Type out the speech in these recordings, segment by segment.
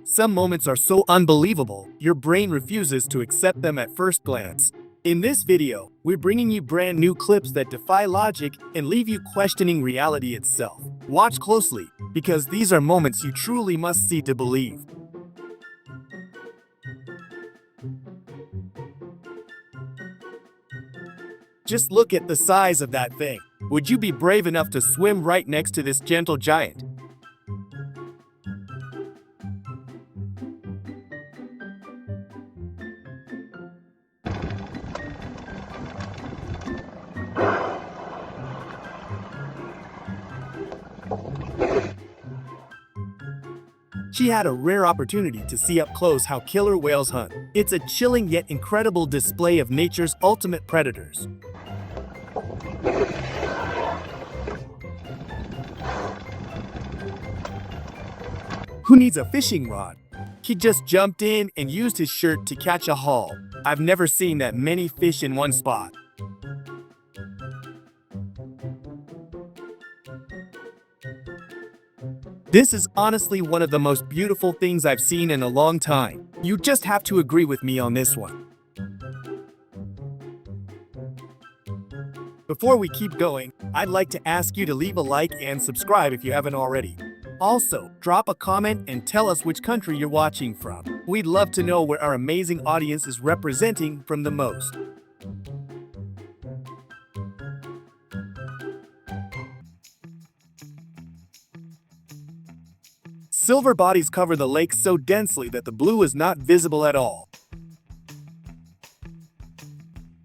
Some moments are so unbelievable, your brain refuses to accept them at first glance. In this video, we're bringing you brand new clips that defy logic and leave you questioning reality itself. Watch closely, because these are moments you truly must see to believe. Just look at the size of that thing. Would you be brave enough to swim right next to this gentle giant? She had a rare opportunity to see up close how killer whales hunt. It's a chilling yet incredible display of nature's ultimate predators. Who needs a fishing rod? He just jumped in and used his shirt to catch a haul. I've never seen that many fish in one spot. This is honestly one of the most beautiful things I've seen in a long time. You just have to agree with me on this one. Before we keep going, I'd like to ask you to leave a like and subscribe if you haven't already. Also, drop a comment and tell us which country you're watching from. We'd love to know where our amazing audience is representing from the most. Silver bodies cover the lake so densely that the blue is not visible at all.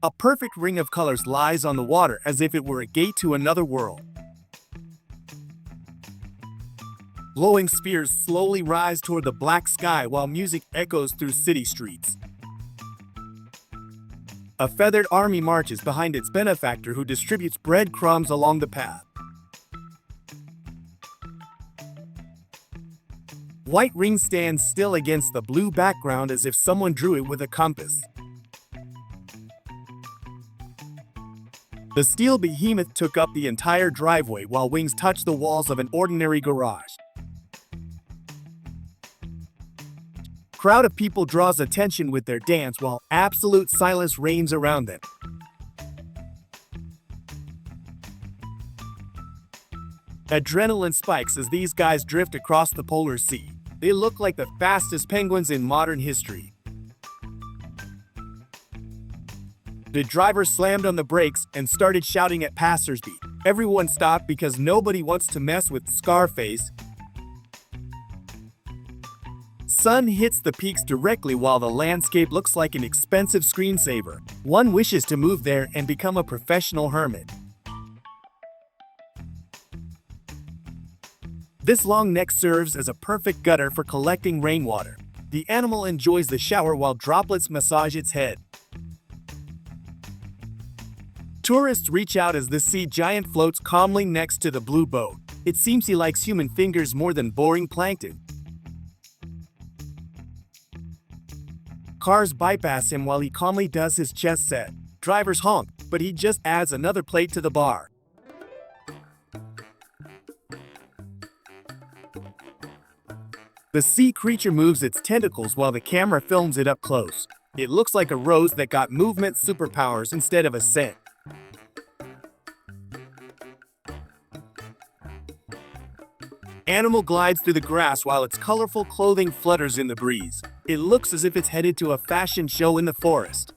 A perfect ring of colors lies on the water as if it were a gate to another world. Glowing spheres slowly rise toward the black sky while music echoes through city streets. A feathered army marches behind its benefactor who distributes breadcrumbs along the path. White ring stands still against the blue background as if someone drew it with a compass. The steel behemoth took up the entire driveway while wings touched the walls of an ordinary garage. Crowd of people draws attention with their dance while absolute silence reigns around them. Adrenaline spikes as these guys drift across the polar sea. They look like the fastest penguins in modern history. The driver slammed on the brakes and started shouting at passersby. Everyone stopped because nobody wants to mess with Scarface. Sun hits the peaks directly while the landscape looks like an expensive screensaver. One wishes to move there and become a professional hermit. This long neck serves as a perfect gutter for collecting rainwater. The animal enjoys the shower while droplets massage its head. Tourists reach out as the sea giant floats calmly next to the blue boat. It seems he likes human fingers more than boring plankton. Cars bypass him while he calmly does his chest set. Drivers honk, but he just adds another plate to the bar. The sea creature moves its tentacles while the camera films it up close. It looks like a rose that got movement superpowers instead of a scent. Animal glides through the grass while its colorful clothing flutters in the breeze. It looks as if it's headed to a fashion show in the forest.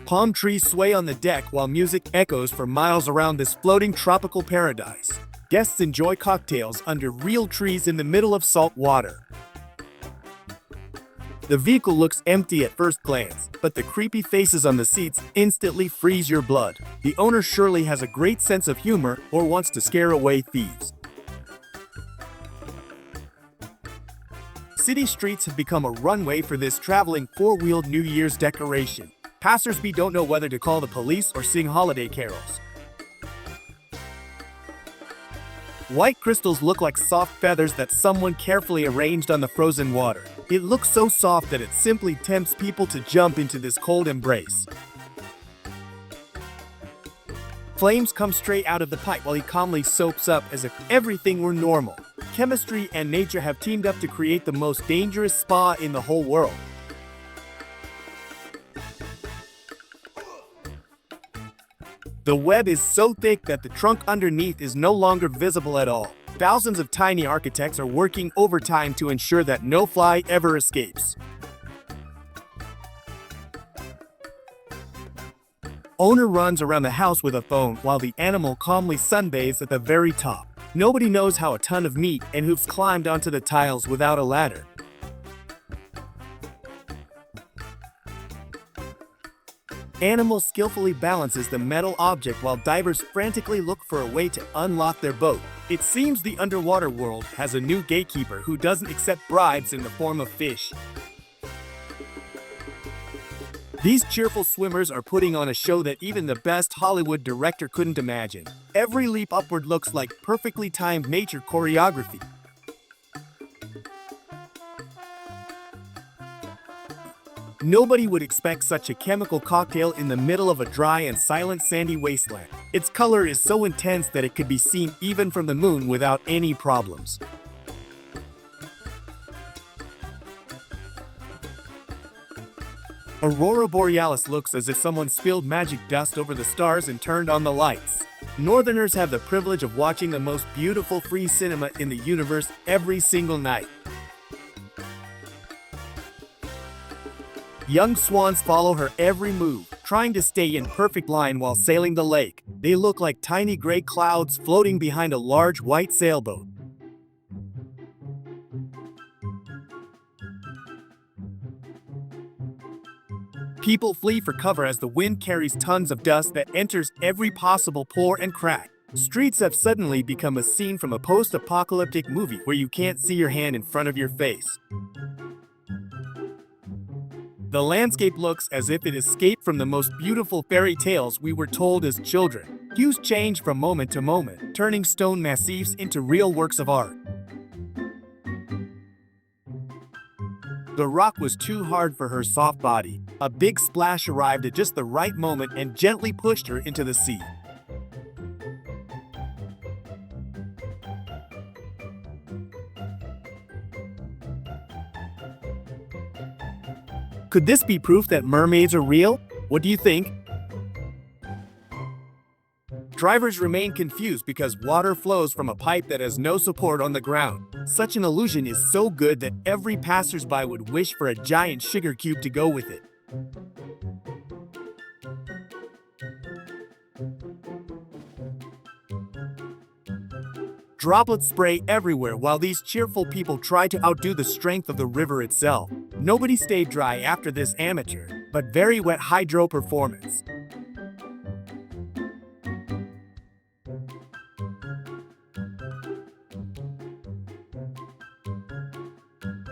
Palm trees sway on the deck while music echoes for miles around this floating tropical paradise. Guests enjoy cocktails under real trees in the middle of salt water. The vehicle looks empty at first glance, but the creepy faces on the seats instantly freeze your blood. The owner surely has a great sense of humor or wants to scare away thieves. City streets have become a runway for this traveling four-wheeled New Year's decoration. Passersby don't know whether to call the police or sing holiday carols. White crystals look like soft feathers that someone carefully arranged on the frozen water. It looks so soft that it simply tempts people to jump into this cold embrace. Flames come straight out of the pipe while he calmly soaps up as if everything were normal. Chemistry and nature have teamed up to create the most dangerous spa in the whole world. The web is so thick that the trunk underneath is no longer visible at all. Thousands of tiny architects are working overtime to ensure that no fly ever escapes. Owner runs around the house with a phone while the animal calmly sunbathes at the very top. Nobody knows how a ton of meat and hoofs climbed onto the tiles without a ladder. Animal skillfully balances the metal object while divers frantically look for a way to unlock their boat. It seems the underwater world has a new gatekeeper who doesn't accept bribes in the form of fish. These cheerful swimmers are putting on a show that even the best Hollywood director couldn't imagine. Every leap upward looks like perfectly timed nature choreography. Nobody would expect such a chemical cocktail in the middle of a dry and silent sandy wasteland. Its color is so intense that it could be seen even from the moon without any problems. Aurora Borealis looks as if someone spilled magic dust over the stars and turned on the lights. Northerners have the privilege of watching the most beautiful free cinema in the universe every single night. Young swans follow her every move, trying to stay in perfect line while sailing the lake. They look like tiny gray clouds floating behind a large white sailboat. People flee for cover as the wind carries tons of dust that enters every possible pore and crack. Streets have suddenly become a scene from a post-apocalyptic movie where you can't see your hand in front of your face. The landscape looks as if it escaped from the most beautiful fairy tales we were told as children. Hues change from moment to moment, turning stone massifs into real works of art. The rock was too hard for her soft body. A big splash arrived at just the right moment and gently pushed her into the sea. Could this be proof that mermaids are real? What do you think? Drivers remain confused because water flows from a pipe that has no support on the ground. Such an illusion is so good that every passersby would wish for a giant sugar cube to go with it. Droplets spray everywhere while these cheerful people try to outdo the strength of the river itself. Nobody stayed dry after this amateur, but very wet hydro performance.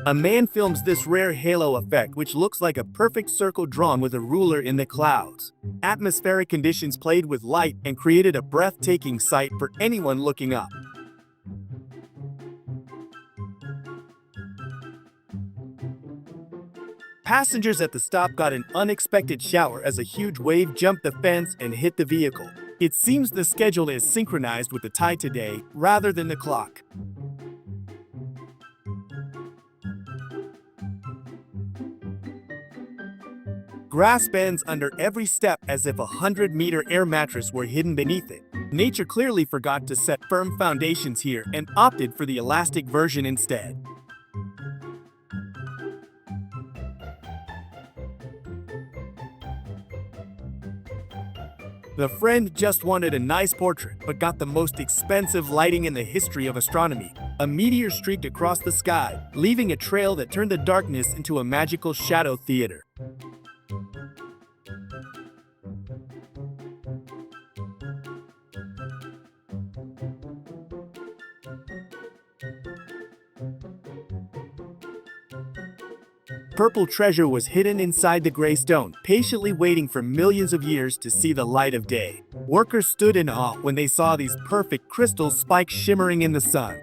A man films this rare halo effect which looks like a perfect circle drawn with a ruler in the clouds. Atmospheric conditions played with light and created a breathtaking sight for anyone looking up. Passengers at the stop got an unexpected shower as a huge wave jumped the fence and hit the vehicle. It seems the schedule is synchronized with the tide today rather than the clock. Grass bends under every step as if a 100-meter air mattress were hidden beneath it. Nature clearly forgot to set firm foundations here and opted for the elastic version instead. The friend just wanted a nice portrait, but got the most expensive lighting in the history of astronomy. A meteor streaked across the sky, leaving a trail that turned the darkness into a magical shadow theater. Purple treasure was hidden inside the gray stone, patiently waiting for millions of years to see the light of day. Workers stood in awe when they saw these perfect crystal spikes shimmering in the sun.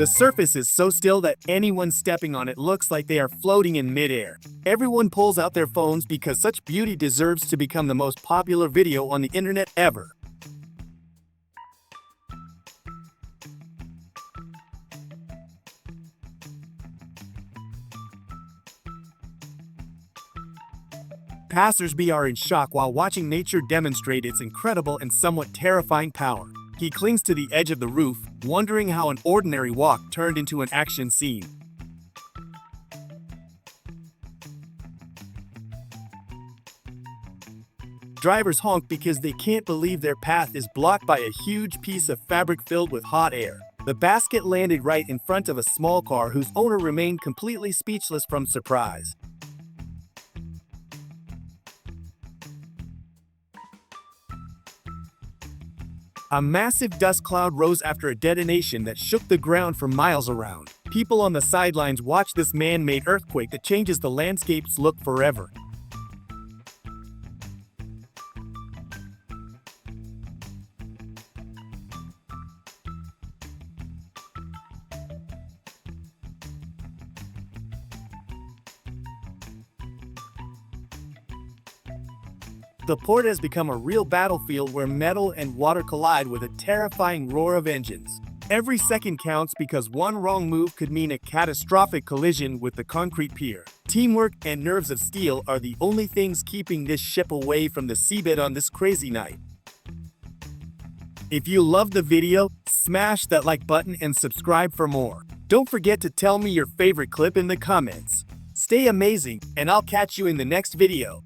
The surface is so still that anyone stepping on it looks like they are floating in midair. Everyone pulls out their phones because such beauty deserves to become the most popular video on the internet ever. Passers-by are in shock while watching nature demonstrate its incredible and somewhat terrifying power. He clings to the edge of the roof, wondering how an ordinary walk turned into an action scene. Drivers honk because they can't believe their path is blocked by a huge piece of fabric filled with hot air. The basket landed right in front of a small car whose owner remained completely speechless from surprise. A massive dust cloud rose after a detonation that shook the ground for miles around. People on the sidelines watch this man-made earthquake that changes the landscape's look forever. The port has become a real battlefield where metal and water collide with a terrifying roar of engines. Every second counts because one wrong move could mean a catastrophic collision with the concrete pier. Teamwork and nerves of steel are the only things keeping this ship away from the seabed on this crazy night. If you loved the video, smash that like button and subscribe for more. Don't forget to tell me your favorite clip in the comments. Stay amazing, and I'll catch you in the next video.